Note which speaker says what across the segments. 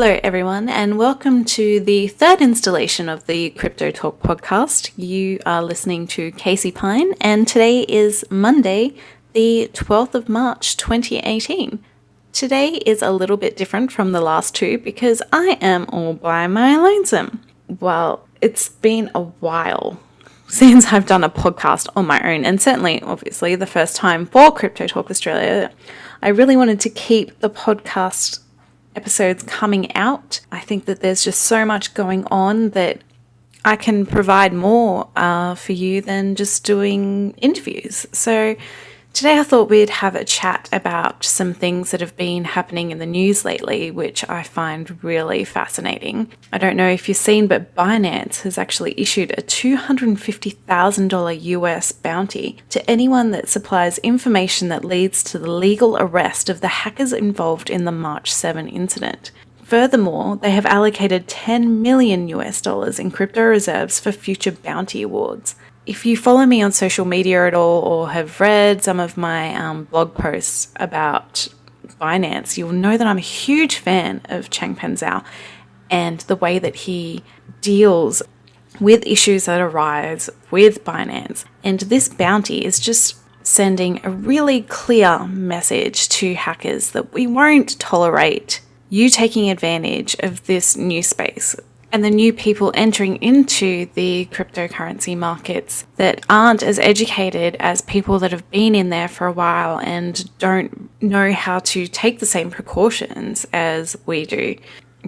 Speaker 1: Hello everyone, and welcome to the third installation of the Crypto Talk podcast. You are listening to Casey Pine, and today is Monday, the 12th of March 2018. Today is a little bit different from the last two because I am all by my lonesome. Well, it's been a while since I've done a podcast on my own, and certainly, obviously, the first time for Crypto Talk Australia. I really wanted to keep the podcast episodes coming out. I think that there's just so much going on that I can provide more for you than just doing interviews. So today I thought we'd have a chat about some things that have been happening in the news lately, which I find really fascinating. I don't know if you've seen, but Binance has actually issued a $250,000 US bounty to anyone that supplies information that leads to the legal arrest of the hackers involved in the March 7 incident. Furthermore, they have allocated $10 million US in crypto reserves for future bounty awards. If you follow me on social media at all or have read some of my blog posts about Binance, you'll know that I'm a huge fan of Changpeng Zhao and the way that he deals with issues that arise with Binance. And this bounty is just sending a really clear message to hackers that we won't tolerate you taking advantage of this new space and the new people entering into the cryptocurrency markets that aren't as educated as people that have been in there for a while and don't know how to take the same precautions as we do.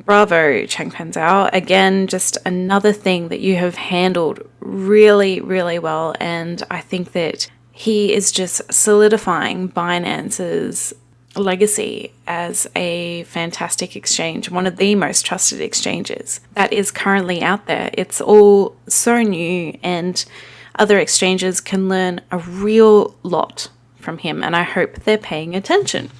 Speaker 1: Bravo, Changpeng Zhao. Again, just another thing that you have handled really, really well. And I think that he is just solidifying Binance's legacy as a fantastic exchange, one of the most trusted exchanges that is currently out there. It's all so new and other exchanges can learn a real lot from him, and I hope they're paying attention.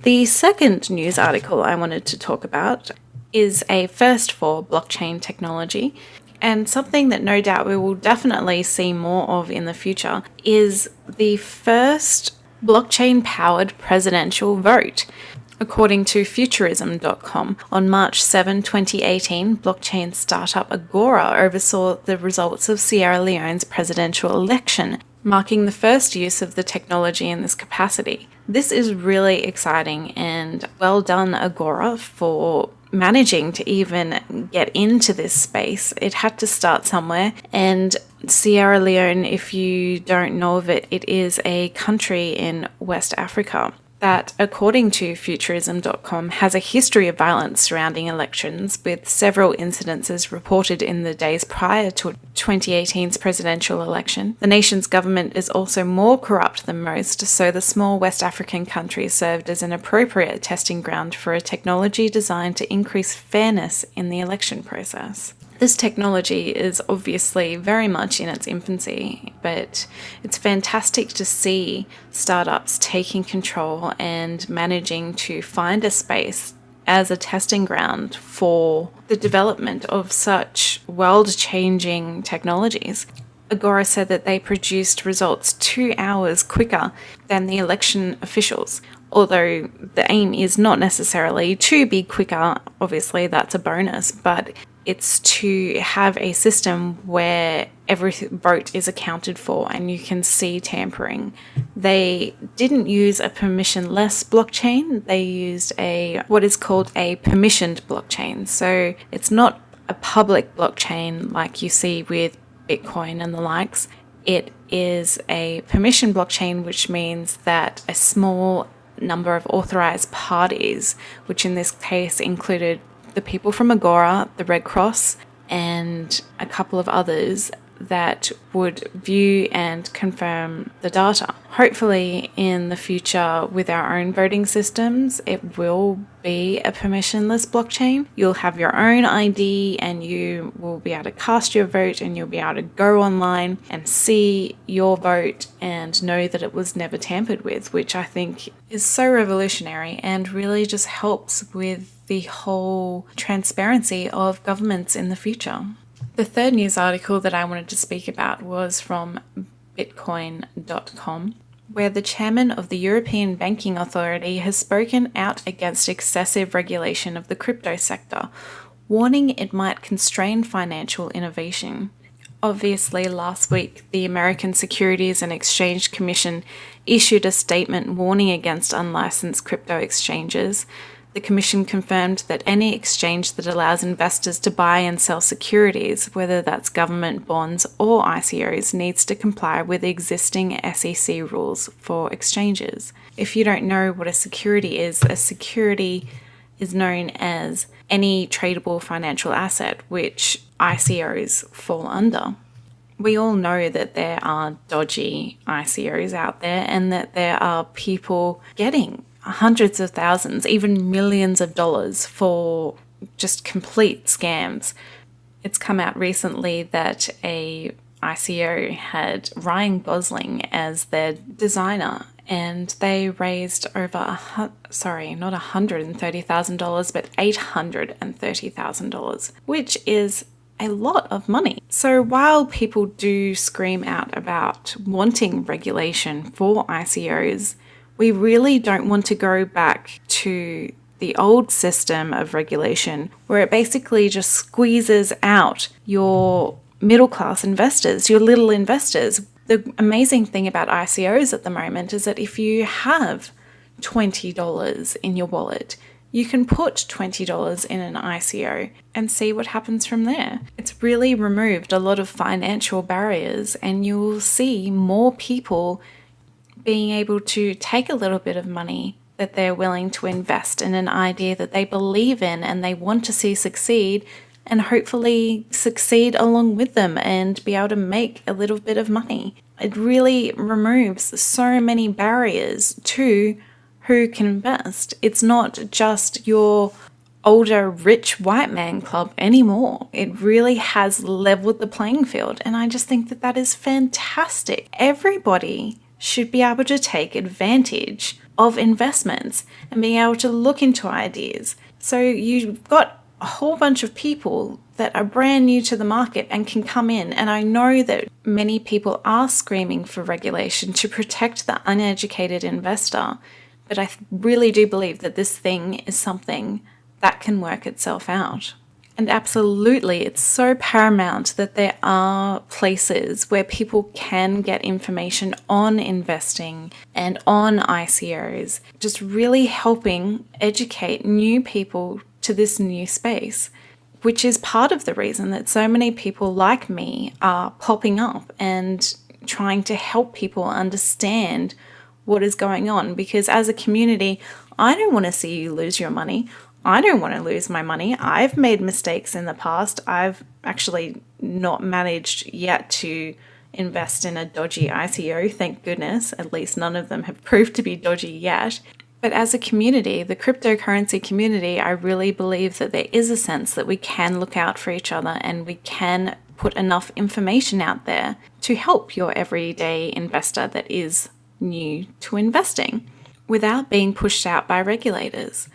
Speaker 1: The second news article I wanted to talk about is a first for blockchain technology, and something that no doubt we will definitely see more of in the future is the first blockchain-powered presidential vote. According to Futurism.com, on March 7, 2018, blockchain startup Agora oversaw the results of Sierra Leone's presidential election, marking the first use of the technology in this capacity. This is really exciting, and well done, Agora, for managing to even get into this space. It had to start somewhere, and Sierra Leone, if you don't know of it, it is a country in West Africa that, according to Futurism.com, has a history of violence surrounding elections, with several incidences reported in the days prior to 2018's presidential election. The nation's government is also more corrupt than most, so the small West African country served as an appropriate testing ground for a technology designed to increase fairness in the election process. This technology is obviously very much in its infancy, but it's fantastic to see startups taking control and managing to find a space as a testing ground for the development of such world-changing technologies. Agora said that they produced results 2 hours quicker than the election officials. Although the aim is not necessarily to be quicker, obviously that's a bonus, but it's to have a system where every vote is accounted for and you can see tampering. They didn't use a permissionless blockchain. They used what is called a permissioned blockchain. So it's not a public blockchain like you see with Bitcoin and the likes. It is a permission blockchain, which means that a small number of authorized parties, which in this case included the people from Agora, the Red Cross, and a couple of others that would view and confirm the data. Hopefully in the future with our own voting systems, it will be a permissionless blockchain. You'll have your own ID and you will be able to cast your vote and you'll be able to go online and see your vote and know that it was never tampered with, which I think is so revolutionary and really just helps with the whole transparency of governments in the future. The third news article that I wanted to speak about was from Bitcoin.com. where the chairman of the European Banking Authority has spoken out against excessive regulation of the crypto sector, warning it might constrain financial innovation. Obviously, last week, the American Securities and Exchange Commission issued a statement warning against unlicensed crypto exchanges. The Commission confirmed that any exchange that allows investors to buy and sell securities, whether that's government bonds or ICOs, needs to comply with existing SEC rules for exchanges. If you don't know what a security is known as any tradable financial asset, which ICOs fall under. We all know that there are dodgy ICOs out there and that there are people getting hundreds of thousands, even millions of dollars for just complete scams. It's come out recently that a ICO had Ryan Gosling as their designer, and they raised over, not $130,000, but $830,000, which is a lot of money. So while people do scream out about wanting regulation for ICOs, we really don't want to go back to the old system of regulation where it basically just squeezes out your middle class investors, your little investors. The amazing thing about ICOs at the moment is that if you have $20 in your wallet, you can put $20 in an ICO and see what happens from there. It's really removed a lot of financial barriers, and you'll see more people being able to take a little bit of money that they're willing to invest in an idea that they believe in and they want to see succeed, and hopefully succeed along with them and be able to make a little bit of money. It really removes so many barriers to who can invest. It's not just your older rich white man club anymore. It really has leveled the playing field, and I just think that that is fantastic. Everybody should be able to take advantage of investments and being able to look into ideas. So you've got a whole bunch of people that are brand new to the market and can come in. And I know that many people are screaming for regulation to protect the uneducated investor. But I really do believe that this thing is something that can work itself out. And absolutely, it's so paramount that there are places where people can get information on investing and on ICOs, just really helping educate new people to this new space, which is part of the reason that so many people like me are popping up and trying to help people understand what is going on. Because as a community, I don't want to see you lose your money. I don't want to lose my money. I've made mistakes in the past. I've actually not managed yet to invest in a dodgy ICO, thank goodness. At least none of them have proved to be dodgy yet. But as a community, the cryptocurrency community, I really believe that there is a sense that we can look out for each other and we can put enough information out there to help your everyday investor that is new to investing without being pushed out by regulators.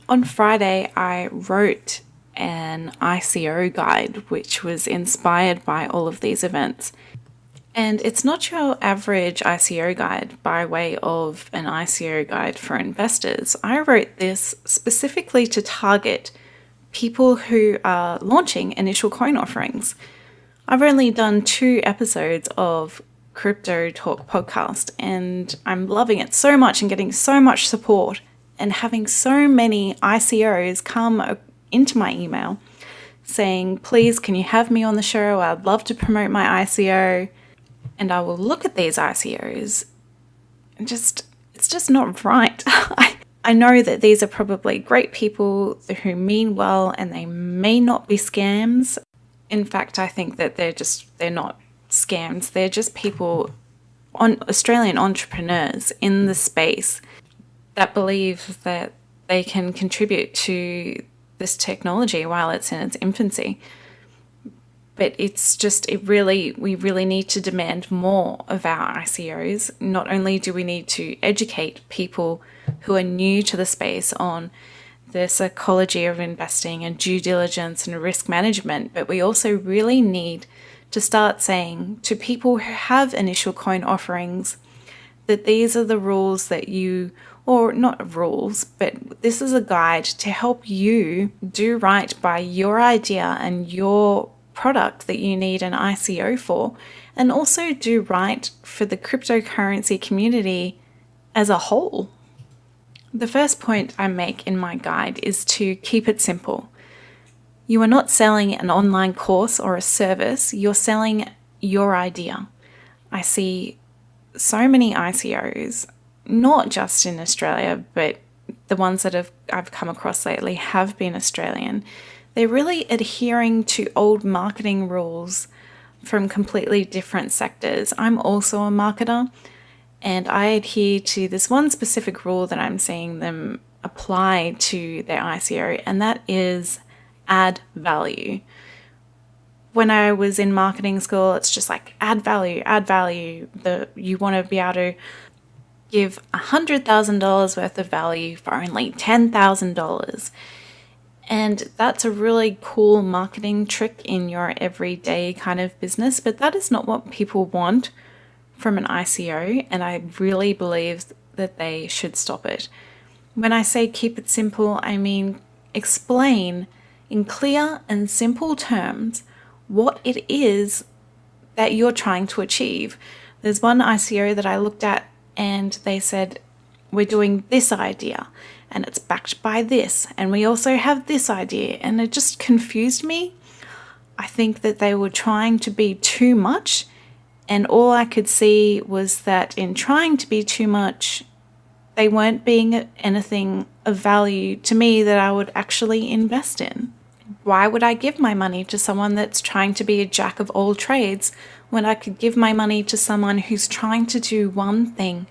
Speaker 1: On Friday, I wrote an ICO guide, which was inspired by all of these events. And it's not your average ICO guide by way of an ICO guide for investors. I wrote this specifically to target people who are launching initial coin offerings. I've only done 2 episodes of Crypto Talk podcast, and I'm loving it so much and getting so much support and having so many ICOs come into my email saying, please, can you have me on the show? I'd love to promote my ICO. And I will look at these ICOs and it's just not right. I know that these are probably great people who mean well and they may not be scams. In fact, I think that they're not scams. They're just people, Australian entrepreneurs in the space that believe that they can contribute to this technology while it's in its infancy. But we really need to demand more of our ICOs. Not only do we need to educate people who are new to the space on the psychology of investing and due diligence and risk management, but we also really need to start saying to people who have initial coin offerings that these are the rules that you, or not rules, but this is a guide to help you do right by your idea and your product that you need an ICO for, and also do right for the cryptocurrency community as a whole. The first point I make in my guide is to keep it simple. You are not selling an online course or a service, you're selling your idea. I see so many ICOs, not just in Australia, but the ones that I've come across lately have been Australian. They're really adhering to old marketing rules from completely different sectors. I'm also a marketer, and I adhere to this one specific rule that I'm seeing them apply to their ICO, and that is add value. When I was in marketing school, it's just like add value, add value. You want to be able to give $100,000 worth of value for only $10,000. And that's a really cool marketing trick in your everyday kind of business, but that is not what people want from an ICO, and I really believe that they should stop it. When I say keep it simple, I mean explain in clear and simple terms what it is that you're trying to achieve. There's one ICO that I looked at and they said, we're doing this idea and it's backed by this, and we also have this idea, and it just confused me. I think that they were trying to be too much, and all I could see was that in trying to be too much, they weren't being anything of value to me that I would actually invest in. Why would I give my money to someone that's trying to be a jack of all trades when I could give my money to someone who's trying to do one thing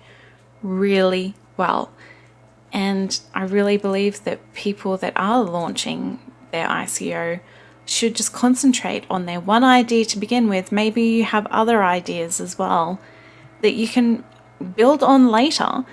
Speaker 1: really well? And I really believe that people that are launching their ICO should just concentrate on their one idea to begin with. Maybe you have other ideas as well that you can build on later,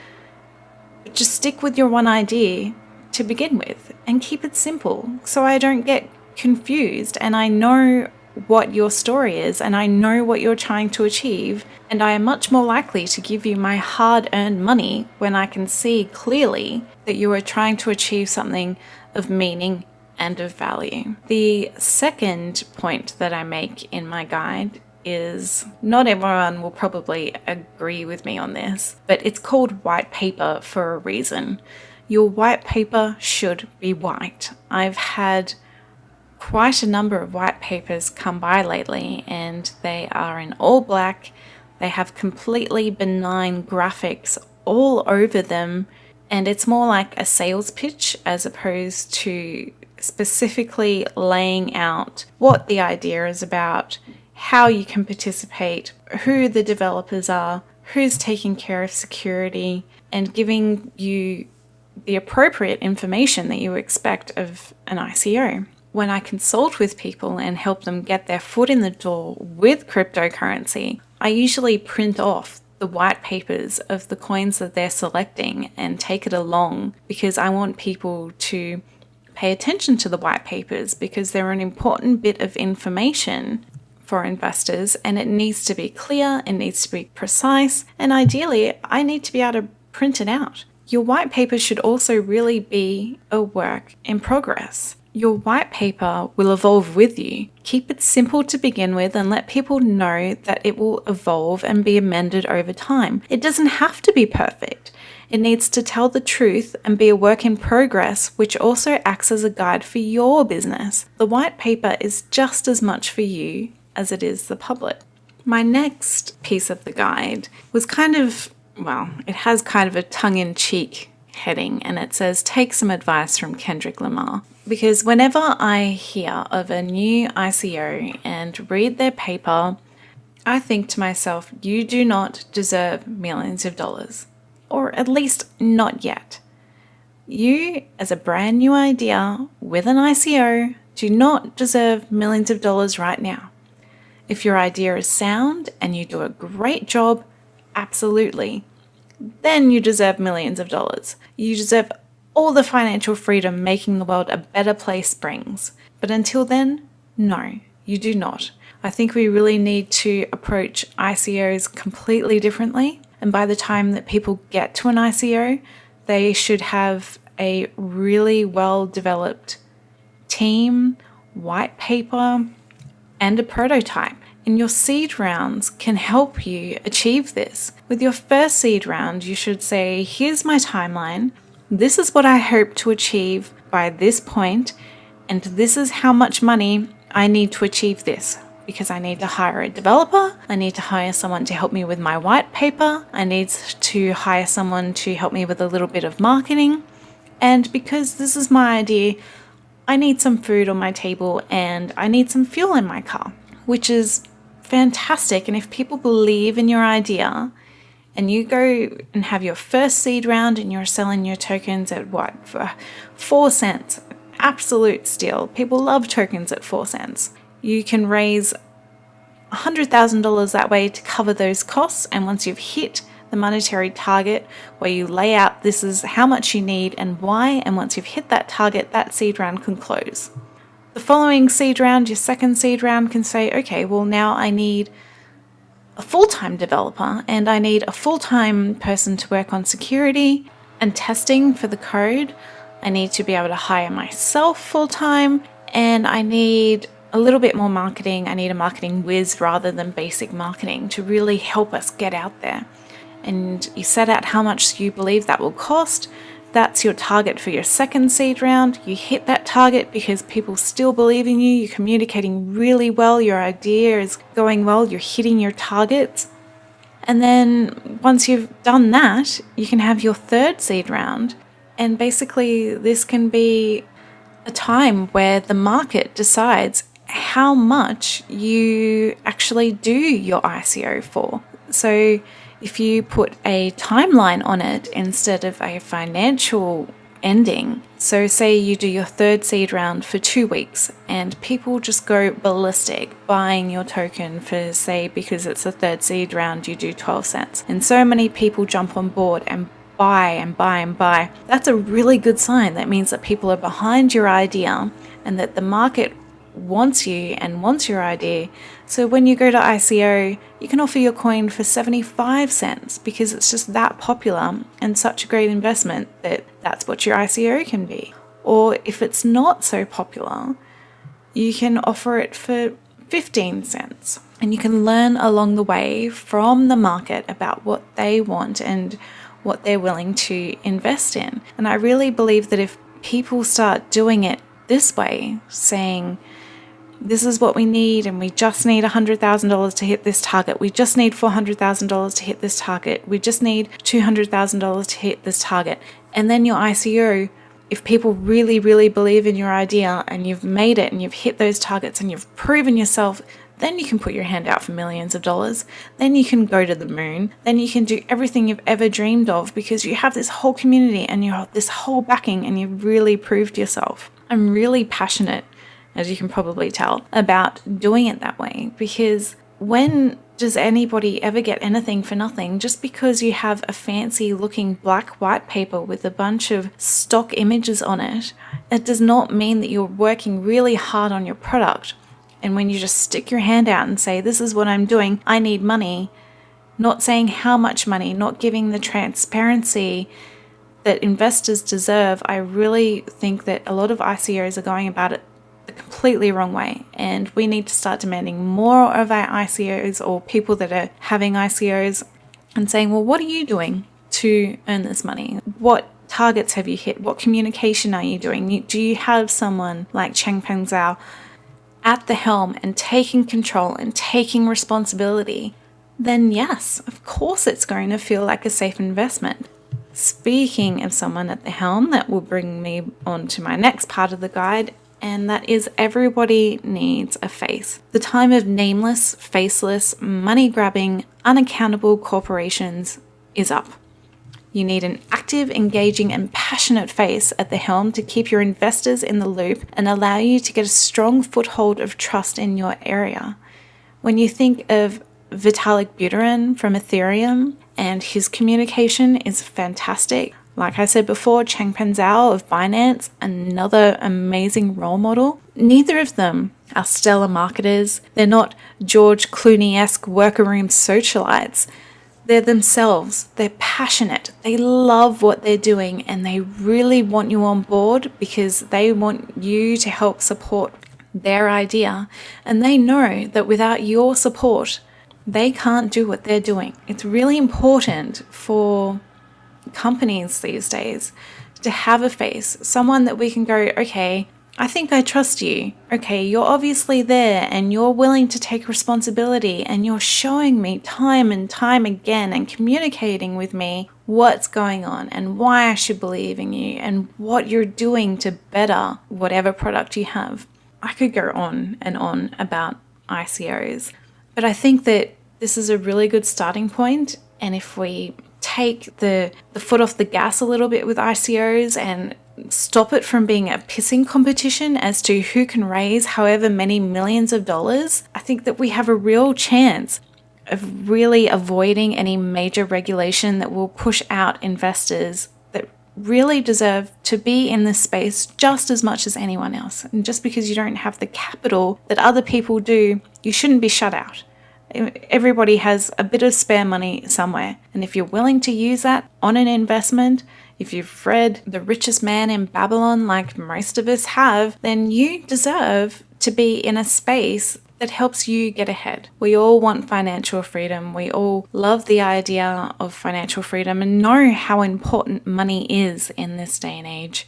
Speaker 1: but just stick with your one idea to begin with and keep it simple so I don't get confused and I know what your story is and I know what you're trying to achieve, and I am much more likely to give you my hard-earned money when I can see clearly that you are trying to achieve something of meaning and of value. The second point that I make in my guide is, not everyone will probably agree with me on this, but it's called white paper for a reason. Your white paper should be white. I've had quite a number of white papers come by lately, and they are in all black. They have completely benign graphics all over them, and it's more like a sales pitch as opposed to specifically laying out what the idea is about, how you can participate, who the developers are, who's taking care of security, and giving you the appropriate information that you expect of an ICO. When I consult with people and help them get their foot in the door with cryptocurrency, I usually print off the white papers of the coins that they're selecting and take it along, because I want people to pay attention to the white papers because they're an important bit of information for investors, and it needs to be clear, it needs to be precise, and ideally I need to be able to print it out. Your white paper should also really be a work in progress. Your white paper will evolve with you. Keep it simple to begin with and let people know that it will evolve and be amended over time. It doesn't have to be perfect. It needs to tell the truth and be a work in progress, which also acts as a guide for your business. The white paper is just as much for you as it is the public. My next piece of the guide was it has kind of a tongue-in-cheek heading, and it says, take some advice from Kendrick Lamar. Because whenever I hear of a new ICO and read their paper, I think to myself, you do not deserve millions of dollars. Or at least not yet. You, as a brand new idea with an ICO, do not deserve millions of dollars right now. If your idea is sound and you do a great job, absolutely, then you deserve millions of dollars. You deserve all the financial freedom making the world a better place brings. But until then, no, you do not. I think we really need to approach ICOs completely differently. And by the time that people get to an ICO, they should have a really well-developed team, white paper, and a prototype. And your seed rounds can help you achieve this. With your first seed round, you should say, here's my timeline. This is what I hope to achieve by this point, and this is how much money I need to achieve this. Because I need to hire a developer, I need to hire someone to help me with my white paper, I need to hire someone to help me with a little bit of marketing, and because this is my idea, I need some food on my table and I need some fuel in my car, which is fantastic. And if people believe in your idea, and you go and have your first seed round and you're selling your tokens at what, for 4 cents, absolute steal. People love tokens at 4 cents. You can raise $100,000 that way to cover those costs. And once you've hit the monetary target where you lay out this is how much you need and why, and once you've hit that target, that seed round can close. The following seed round, your second seed round, can say, okay, well now I need a full-time developer and I need a full-time person to work on security and testing for the code. I need to be able to hire myself full-time, and I need a little bit more marketing. I need a marketing whiz rather than basic marketing to really help us get out there. And you set out how much you believe that will cost. That's your target for your second seed round. You hit that target because people still believe in you. You're communicating really well. Your idea is going well. You're hitting your targets. And then once you've done that, you can have your third seed round. And basically this can be a time where the market decides how much you actually do your ICO for. So if you put a timeline on it instead of a financial ending, so say you do your third seed round for 2 weeks and people just go ballistic buying your token for, say, because it's a third seed round, you do 12 cents. And so many people jump on board and buy and buy and buy. That's a really good sign. That means that people are behind your idea and that the market wants you and wants your idea. So when you go to ICO, you can offer your coin for 75 cents because it's just that popular and such a great investment that that's what your ICO can be. Or if it's not so popular, you can offer it for 15 cents. And you can learn along the way from the market about what they want and what they're willing to invest in. And I really believe that if people start doing it this way, saying, this is what we need, and we just need $100,000 to hit this target. We just need $400,000 to hit this target. We just need $200,000 to hit this target. And then your ICO, if people really, really believe in your idea and you've made it and you've hit those targets and you've proven yourself, then you can put your hand out for millions of dollars. Then you can go to the moon. Then you can do everything you've ever dreamed of because you have this whole community and you have this whole backing and you've really proved yourself. I'm really passionate, as you can probably tell, about doing it that way, because when does anybody ever get anything for nothing? Just because you have a fancy looking black white paper with a bunch of stock images on it, it does not mean that you're working really hard on your product. And when you just stick your hand out and say, this is what I'm doing, I need money, not saying how much money, not giving the transparency that investors deserve, I really think that a lot of ICOs are going about it the completely wrong way. And we need to start demanding more of our ICOs or people that are having ICOs and saying, well, what are you doing to earn this money? What targets have you hit? What communication are you doing? Do you have someone like Changpeng Zhao at the helm and taking control and taking responsibility? Then yes, of course it's going to feel like a safe investment. Speaking of someone at the helm, that will bring me on to my next part of the guide, and that is everybody needs a face. The time of nameless, faceless, money-grabbing, unaccountable corporations is up. You need an active, engaging, and passionate face at the helm to keep your investors in the loop and allow you to get a strong foothold of trust in your area. When you think of Vitalik Buterin from Ethereum, and his communication is fantastic. Like I said before, Changpeng Zhao of Binance, another amazing role model. Neither of them are stellar marketers. They're not George Clooney-esque worker room socialites. they're themselves, they're passionate, they love what they're doing, and they really want you on board because they want you to help support their idea. And they know that without your support, they can't do what they're doing. It's really important for companies these days to have a face, someone that we can go, okay, I think I trust you. Okay, you're obviously there and you're willing to take responsibility and you're showing me time and time again and communicating with me what's going on and why I should believe in you and what you're doing to better whatever product you have. I could go on and on about ICOs, but I think that this is a really good starting point. And if we take the foot off the gas a little bit with ICOs and stop it from being a pissing competition as to who can raise however many millions of dollars, I think that we have a real chance of really avoiding any major regulation that will push out investors that really deserve to be in this space just as much as anyone else. And just because you don't have the capital that other people do, you shouldn't be shut out. Everybody has a bit of spare money somewhere. And if you're willing to use that on an investment, if you've read The Richest Man in Babylon like most of us have, then you deserve to be in a space that helps you get ahead. We all want financial freedom. We all love the idea of financial freedom and know how important money is in this day and age.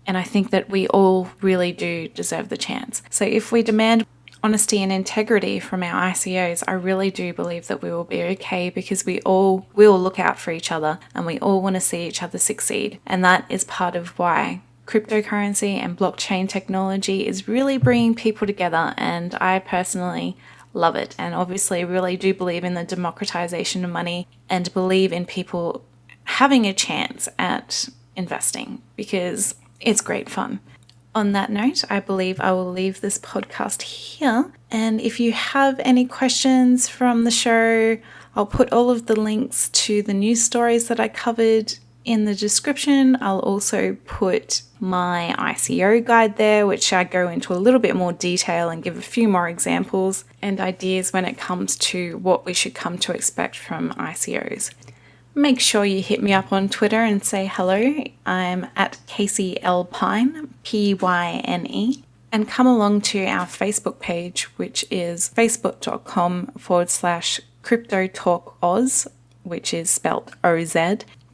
Speaker 1: And I think that we all really do deserve the chance. So if we demand honesty and integrity from our ICOs, I really do believe that we will be okay because we all will look out for each other and we all want to see each other succeed. And that is part of why cryptocurrency and blockchain technology is really bringing people together, and I personally love it. And obviously really do believe in the democratization of money and believe in people having a chance at investing because it's great fun. On that note, I believe I will leave this podcast here. And if you have any questions from the show, I'll put all of the links to the news stories that I covered in the description. I'll also put my ICO guide there, which I go into a little bit more detail and give a few more examples and ideas when it comes to what we should come to expect from ICOs. Make sure you hit me up on Twitter and say hello. I'm at Casey L. Pine, Pyne, and come along to our Facebook page, which is facebook.com/CryptoTalkOz, which is spelt OZ.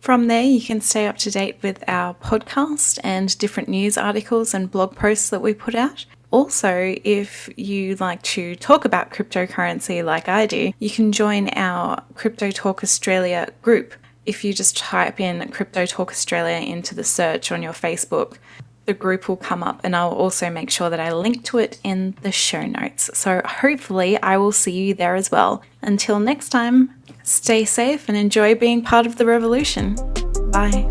Speaker 1: From there, you can stay up to date with our podcast and different news articles and blog posts that we put out. Also, if you like to talk about cryptocurrency like I do, you can join our Crypto Talk Australia group. If you just type in Crypto Talk Australia into the search on your Facebook, the group will come up, and I'll also make sure that I link to it in the show notes. So hopefully I will see you there as well. Until next time, stay safe and enjoy being part of the revolution. Bye.